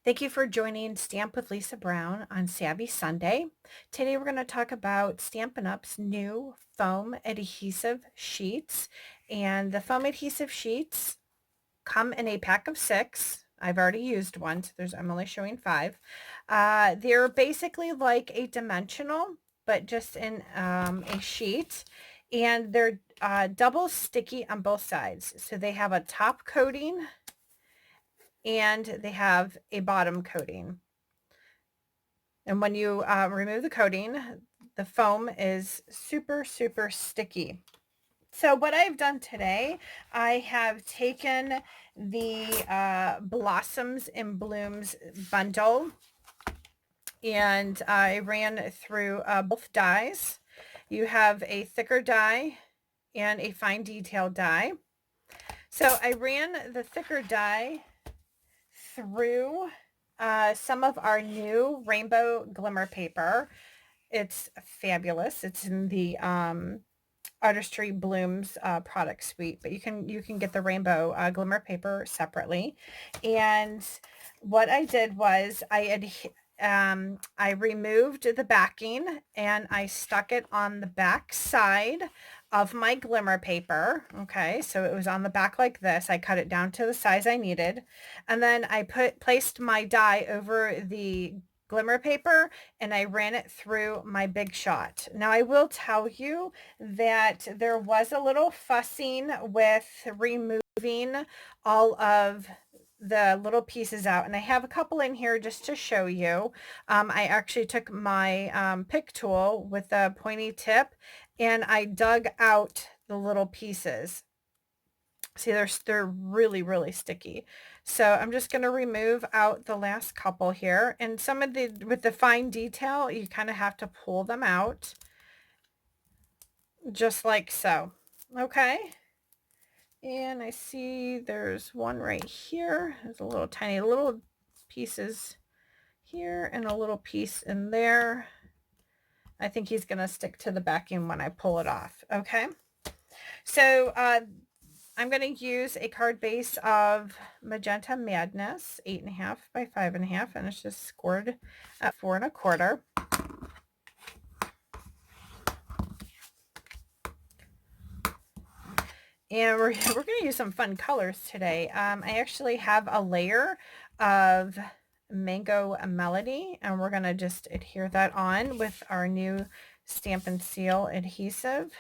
Thank you for joining Stamp with Lisa Brown on Savvy Sunday. Today we're going to talk about Stampin' Up's new foam adhesive sheets. And the foam adhesive sheets come in a pack of 6. I've already used one, so I'm only showing 5. They're basically like a dimensional, but just in a sheet. And they're double sticky on both sides. So they have a top coating and they have a bottom coating. And when you remove the coating, the foam is super, super sticky. So what I've done today, I have taken the Blossoms and Blooms bundle and I ran through both dies. You have a thicker die and a fine detail die. So I ran the thicker die through some of our new rainbow glimmer paper. It's fabulous. It's in the Artistry Blooms product suite, but you can get the rainbow glimmer paper separately. And what I did was I removed the backing and I stuck it on the back side of my glimmer paper. Okay, so it was on the back like this. I cut it down to the size I needed, and then I placed my die over the glimmer paper and I ran it through my Big Shot. Now I will tell you that there was a little fussing with removing all of the little pieces out, and I have a couple in here just to show you. I actually took my pick tool with a pointy tip and I dug out the little pieces. See, they're really, really sticky. So I'm just going to remove out the last couple here. And some of with the fine detail, you kind of have to pull them out just like so. Okay. And I see there's one right here. There's a little tiny little pieces here and a little piece in there. I think he's going to stick to the backing when I pull it off. Okay. So I'm going to use a card base of Magenta Madness, 8.5 by 5.5, and it's just scored at 4 1/4. And we're going to use some fun colors today. I actually have a layer of Mango Melody, and we're going to just adhere that on with our new Stamp and Seal adhesive.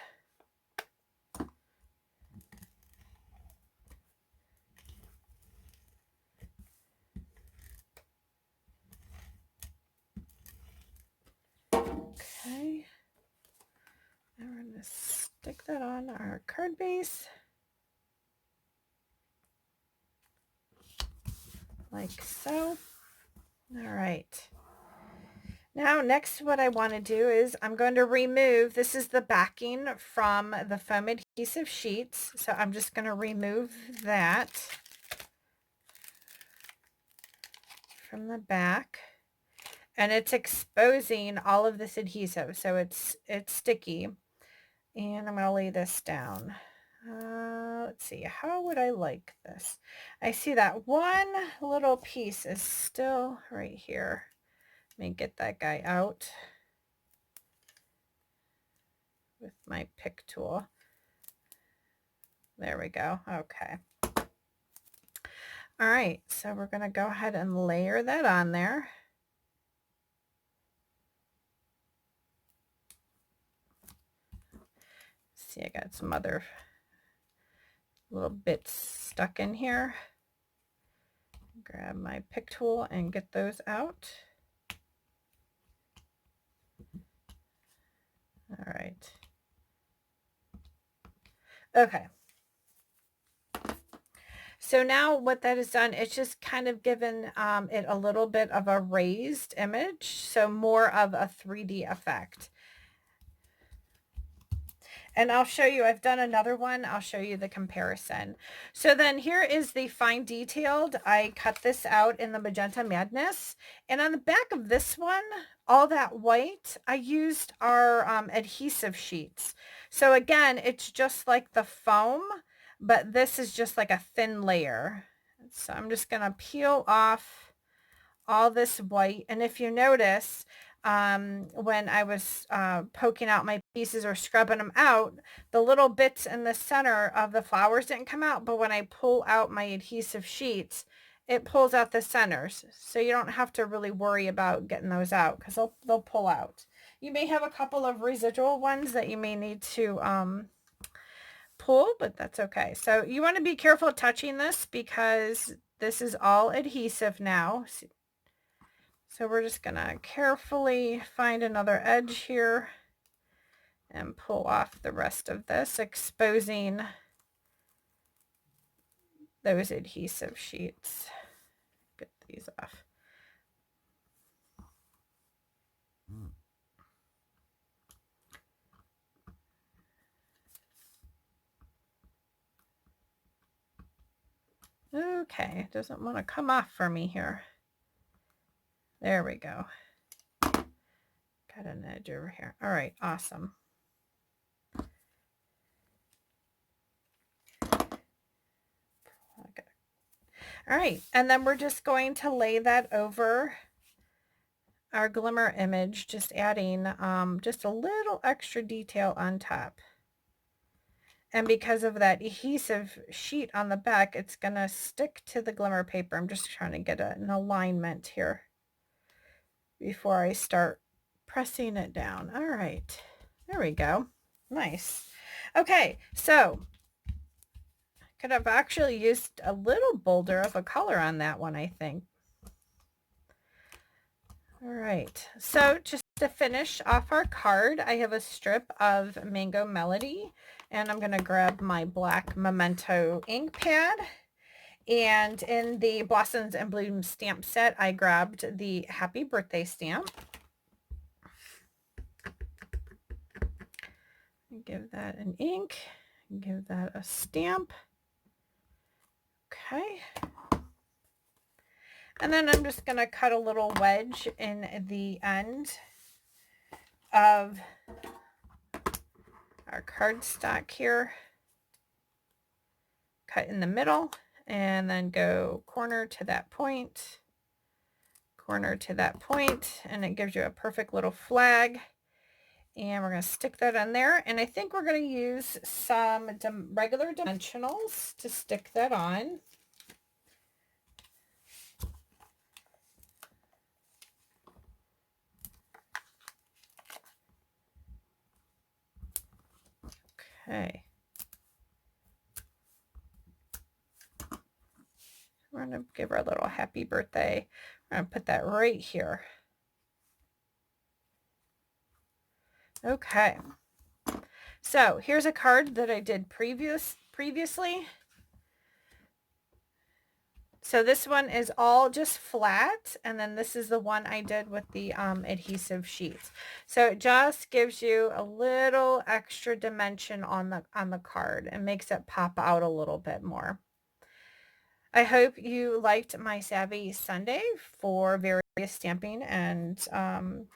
Okay. And we're going to stick that on our card base. Like so. All right. Now, next what I want to do is I'm going to remove, this is the backing from the foam adhesive sheets. So I'm just going to remove that from the back. And it's exposing all of this adhesive. So it's sticky. And I'm going to lay this down. Let's see, how would I like this? I see that one little piece is still right here. Let me get that guy out with my pick tool. There we go. Okay. All right, so we're going to go ahead and layer that on there. See, I got some other little bits stuck in here. Grab my pick tool and get those out. All right. Okay. So now what that has done, it's just kind of given it a little bit of a raised image, so more of a 3D effect. And I'll show you, I've done another one. I'll show you the comparison. So then here is the fine detailed. I cut this out in the Magenta Madness. And on the back of this one, all that white, I used our adhesive sheets. So again, it's just like the foam, but this is just like a thin layer. So I'm just going to peel off all this white. And if you notice, when I was poking out my pieces or scrubbing them out, the little bits in the center of the flowers didn't come out. But when I pull out my adhesive sheets, it pulls out the centers. So you don't have to really worry about getting those out because they'll pull out. You may have a couple of residual ones that you may need to pull, but that's okay. So you want to be careful touching this because this is all adhesive now. So we're just gonna carefully find another edge here and pull off the rest of this, exposing those adhesive sheets. Get these off. Okay, doesn't want to come off for me here. There we go. Got an edge over here. All right, awesome. All right, and then we're just going to lay that over our glimmer image, just adding just a little extra detail on top. And because of that adhesive sheet on the back, it's going to stick to the glimmer paper. I'm just trying to get an alignment here before I start pressing it down. All right, there we go. Nice. Okay, so could have actually used a little bolder of a color on that one, I think. All right, so just to finish off our card, I have a strip of Mango Melody, and I'm going to grab my black Memento ink pad. And in the Blossoms and Blooms stamp set, I grabbed the Happy Birthday stamp. Give that an ink, give that a stamp. Okay. And then I'm just going to cut a little wedge in the end of our cardstock here. Cut in the middle and then go corner to that point, corner to that point, and it gives you a perfect little flag. And we're going to stick that on there. And I think we're going to use some regular dimensionals to stick that on. Okay. We're going to give her a little happy birthday. We're going to put that right here. Okay. So here's a card that I did previously. So this one is all just flat, and then this is the one I did with the adhesive sheets. So it just gives you a little extra dimension on the card and makes it pop out a little bit more. I hope you liked my SAVI Sunday for various stamping and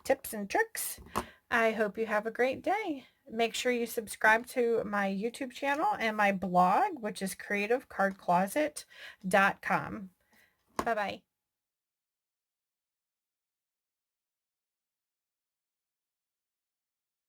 tips and tricks. I hope you have a great day. Make sure you subscribe to my YouTube channel and my blog, which is creativecardcloset.com. Bye-bye.